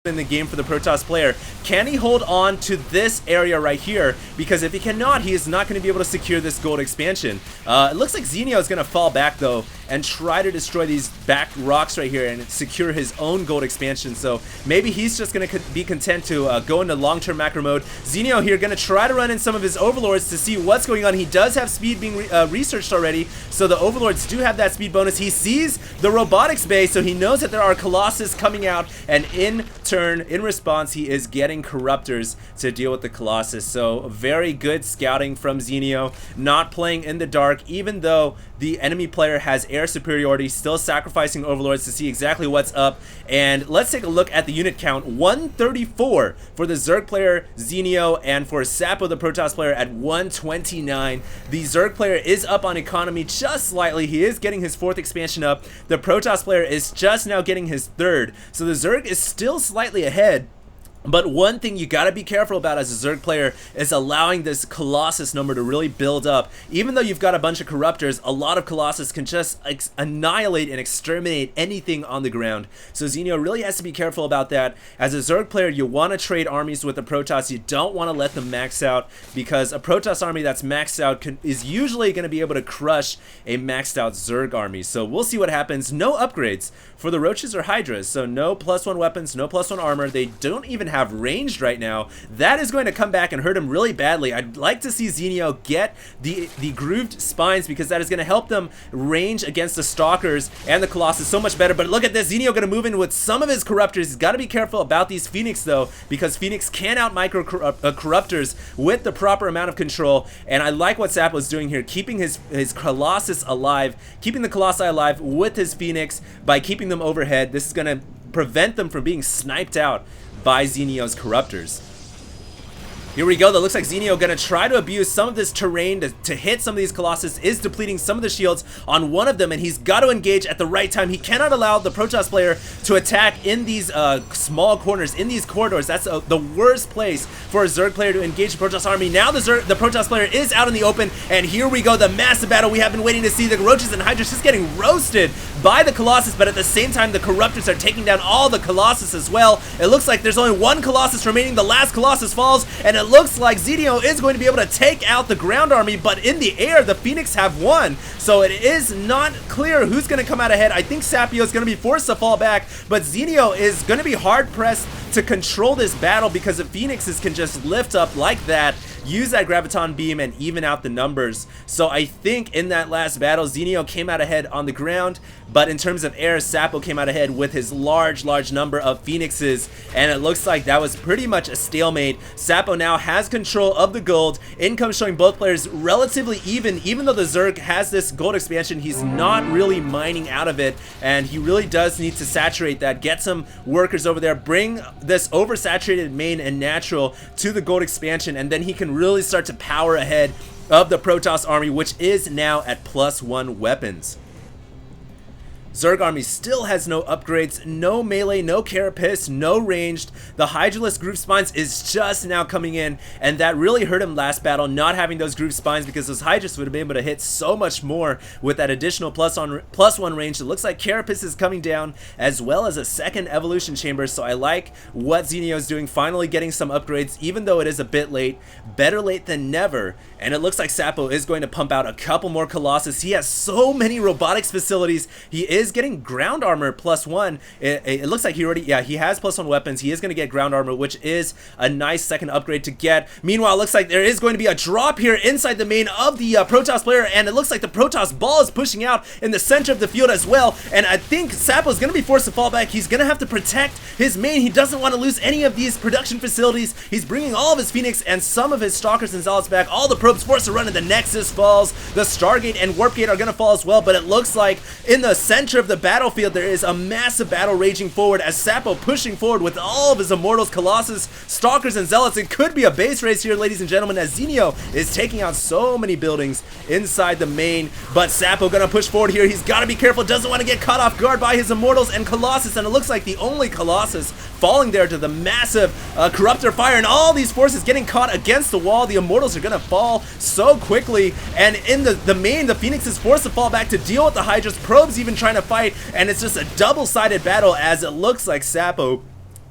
in the game for the Protoss player. Can he hold on to this area right here? Because if he cannot, he is not going to be able to secure this gold expansion. It looks like Zenio is going to fall back though and try to destroy these back rocks right here and secure his own gold expansion. So maybe he's just going to be content to go into long-term macro mode. Zenio here going to try to run in some of his overlords to see what's going on. He does have speed being researched already, so the overlords do have that speed bonus. He sees the robotics bay, so he knows that there are Colossus coming out, and in response, he is getting corruptors to deal with the Colossus. So very good scouting from Zenio, not playing in the dark, even though the enemy player has air superiority, still sacrificing overlords to see exactly what's up. And let's take a look at the unit count. 134 for the Zerg player Zenio, and for Ssapo the Protoss player at 129. The Zerg player is up on economy just slightly. He is getting his 4th expansion up. The Protoss player is just now getting his 3rd. So the Zerg is still slightly ahead. But one thing you gotta be careful about as a Zerg player is allowing this Colossus number to really build up. Even though you've got a bunch of corruptors, a lot of Colossus can just annihilate and exterminate anything on the ground. So Zenio really has to be careful about that. As a Zerg player, you want to trade armies with the Protoss. You don't want to let them max out, because a Protoss army that's maxed out is usually going to be able to crush a maxed out Zerg army. So we'll see what happens. No upgrades for the Roaches or Hydras, so no +1 weapons, no +1 armor. They don't even have ranged right now. That is going to come back and hurt him really badly. I'd like to see Zenio get the grooved spines, because that is going to help them range against the Stalkers and the Colossus so much better. But look at this, Zenio going to move in with some of his corruptors. He's got to be careful about these Phoenix though, because Phoenix can out micro corruptors with the proper amount of control. And I like what Ssapo is doing here, keeping his Colossus alive, keeping the Colossi alive with his Phoenix by keeping them overhead. This is going to prevent them from being sniped out by Zenio's corruptors. Here we go. That looks like Zenio gonna try to abuse some of this terrain to hit some of these Colossus, is depleting some of the shields on one of them, and he's got to engage at the right time. He cannot allow the Protoss player to attack in these small corners, in these corridors. That's the worst place for a Zerg player to engage the Protoss army. Now the Protoss player is out in the open, and here we go, the massive battle we have been waiting to see. The Roaches and Hydras just getting roasted by the Colossus, but at the same time the Corruptors are taking down all the Colossus as well. It looks like there's only one Colossus remaining. The last Colossus falls, and it looks like Zenio is going to be able to take out the ground army, but in the air the Phoenix have won, so it is not clear who's going to come out ahead. I think Ssapo is going to be forced to fall back, but Zenio is going to be hard pressed to control this battle, because the Phoenixes can just lift up like that, use that graviton beam, and even out the numbers. So I think in that last battle Zenio came out ahead on the ground, but in terms of air, Ssapo came out ahead with his large number of Phoenixes, and it looks like that was pretty much a stalemate. Ssapo now has control of the gold. Income showing both players relatively even though the Zerg has this gold expansion. He's not really mining out of it, and he really does need to saturate that, get some workers over there, bring this oversaturated main and natural to the gold expansion, and then he can really start to power ahead of the Protoss army, which is now at +1 weapons. Zerg army still has no upgrades, no melee, no carapace, no ranged. The Hydraless groove spines is just now coming in, and that really hurt him last battle, not having those groove spines, because those Hydras would have been able to hit so much more with that additional +1 range. It looks like carapace is coming down, as well as a second evolution chamber. So I like what Zenio is doing, finally getting some upgrades, even though it is a bit late. Better late than never. And it looks like Ssapo is going to pump out a couple more Colossus. He has so many robotics facilities. He is getting ground armor +1. It looks like he has +1 weapons. He is going to get ground armor, which is a nice second upgrade to get. Meanwhile, it looks like there is going to be a drop here inside the main of the Protoss player, and it looks like the Protoss ball is pushing out in the center of the field as well. And I think Ssapo is going to be forced to fall back. He's going to have to protect his main. He doesn't want to lose any of these production facilities. He's bringing all of his Phoenix and some of his Stalkers and Zealots back. All the probes forced to run, and the Nexus falls. The Stargate and Warp Gate are going to fall as well, but it looks like in the center of the battlefield there is a massive battle raging forward, as Ssapo pushing forward with all of his Immortals, Colossus, Stalkers, and Zealots. It could be a base race here, ladies and gentlemen, as Zenio is taking out so many buildings inside the main, but Ssapo gonna push forward here. He's got to be careful, doesn't want to get caught off guard by his Immortals and Colossus, and it looks like the only Colossus falling there to the massive Corruptor fire, and all these forces getting caught against the wall. The Immortals are gonna fall so quickly, and in the main, the Phoenix is forced to fall back to deal with the Hydras. Probes even trying to fight, and it's just a double-sided battle, as it looks like Ssapo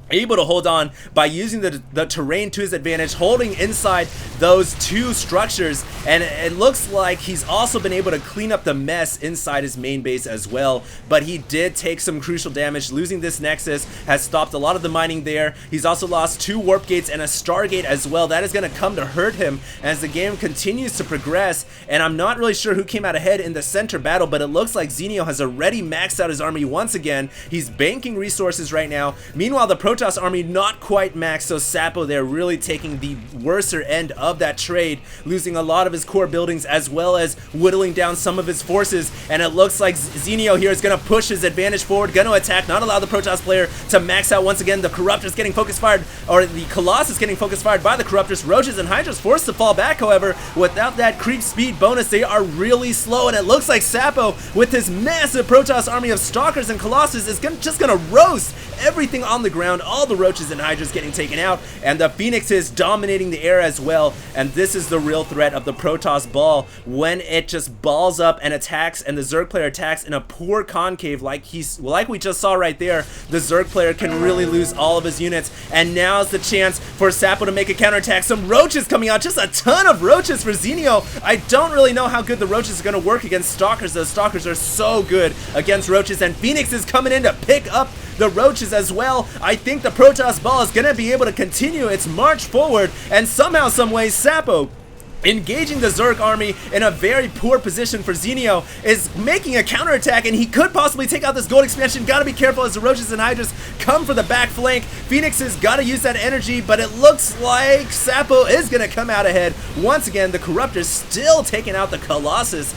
able to hold on by using the terrain to his advantage, holding inside those two structures, and it looks like he's also been able to clean up the mess inside his main base as well. But he did take some crucial damage. Losing this Nexus has stopped a lot of the mining there. He's also lost 2 warp gates and a Stargate as well. That is going to come to hurt him as the game continues to progress, and I'm not really sure who came out ahead in the center battle, but it looks like Zenio has already maxed out his army once again. He's banking resources right now. Meanwhile, the Protoss army not quite maxed, so Ssapo there really taking the worser end of that trade, losing a lot of his core buildings as well as whittling down some of his forces, and it looks like Zenio here is going to push his advantage forward, going to attack, not allow the Protoss player to max out once again. The Corruptor's getting focus fired, or the Colossus getting focus fired by the Corruptors. Roaches and Hydra's forced to fall back, however. Without that creep speed bonus, they are really slow, and it looks like Ssapo, with his massive Protoss army of Stalkers and Colossus, is just going to roast everything on the ground. All the Roaches and Hydras getting taken out, and the Phoenixes dominating the air as well. And this is the real threat of the Protoss ball, when it just balls up and attacks, and the Zerg player attacks in a poor concave like we just saw right there. The Zerg player can really lose all of his units, and now's the chance for Ssapo to make a counterattack. Some Roaches coming out, just a ton of Roaches for Zenio. I don't really know how good the Roaches are going to work against Stalkers. Those Stalkers are so good against Roaches, and Phoenix is coming in to pick up the Roaches as well. I think the Protoss ball is going to be able to continue its march forward, and somehow, someway, Ssapo, engaging the Zerg army in a very poor position for Zenio, is making a counterattack, and he could possibly take out this gold expansion. Gotta be careful as the Roaches and Hydras come for the back flank. Phoenix has gotta use that energy, but it looks like Ssapo is gonna come out ahead. Once again, the Corruptors still taking out the Colossus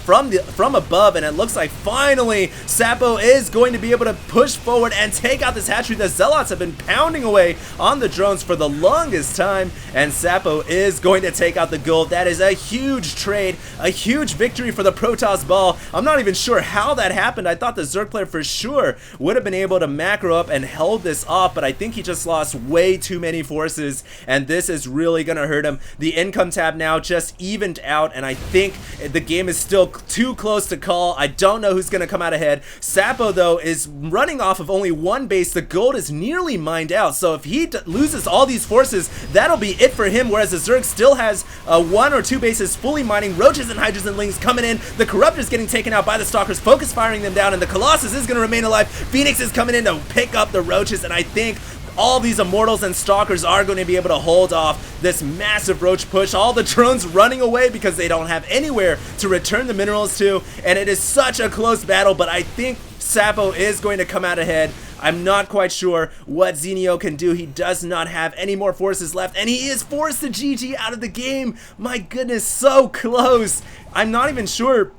from above, and it looks like finally Ssapo is going to be able to push forward and take out this hatchery. The Zealots have been pounding away on the drones for the longest time, and Ssapo is going to take out the gold. That is a huge trade, a huge victory for the Protoss ball. I'm not even sure how that happened. I thought the Zerg player for sure would have been able to macro up and hold this off, but I think he just lost way too many forces, and this is really going to hurt him. The income tab now just evened out, and I think the game is still too close to call. I don't know who's going to come out ahead. Ssapo, though, is running off of only one base. The gold is nearly mined out, so if he loses all these forces, that'll be it for him, whereas the Zerg still has 1 or 2 bases fully mining. Roaches and Hydras and Lings coming in. The Corruptor's getting taken out by the Stalkers, focus firing them down, and the Colossus is going to remain alive. Phoenix is coming in to pick up the Roaches, and I think all these Immortals and Stalkers are going to be able to hold off this massive Roach push. All the drones running away because they don't have anywhere to return the minerals to, and it is such a close battle, but I think Ssapo is going to come out ahead. I'm not quite sure what Zenio can do. He does not have any more forces left, and he is forced to GG out of the game. My goodness, so close. I'm not even sure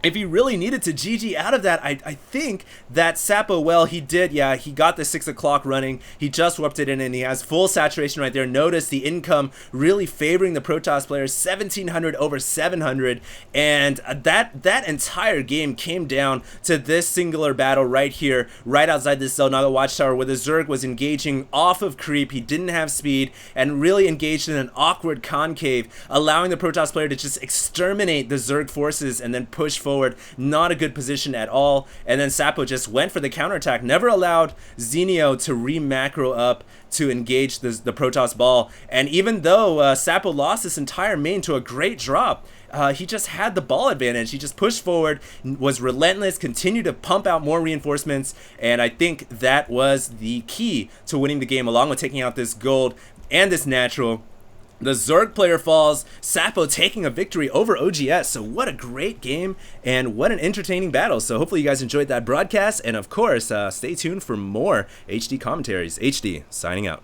if he really needed to GG out of that. I think that Ssapo, well, he did, yeah, he got the 6 o'clock running. He just warped it in, and he has full saturation right there. Notice the income really favoring the Protoss players, 1700 over 700, and that entire game came down to this singular battle right here, right outside this Zelnaga Watchtower, where the Zerg was engaging off of creep. He didn't have speed, and really engaged in an awkward concave, allowing the Protoss player to just exterminate the Zerg forces and then push forward. Not a good position at all, and then Ssapo just went for the counterattack, never allowed Zenio to re-macro up to engage the Protoss ball. And even though Ssapo lost this entire main to a great drop, he just had the ball advantage. He just pushed forward, was relentless, continued to pump out more reinforcements, and I think that was the key to winning the game, along with taking out this gold and this natural. The Zerg player falls, Ssapo taking a victory over OGS. So what a great game, and what an entertaining battle. So hopefully you guys enjoyed that broadcast, and of course, stay tuned for more HD commentaries. HD, signing out.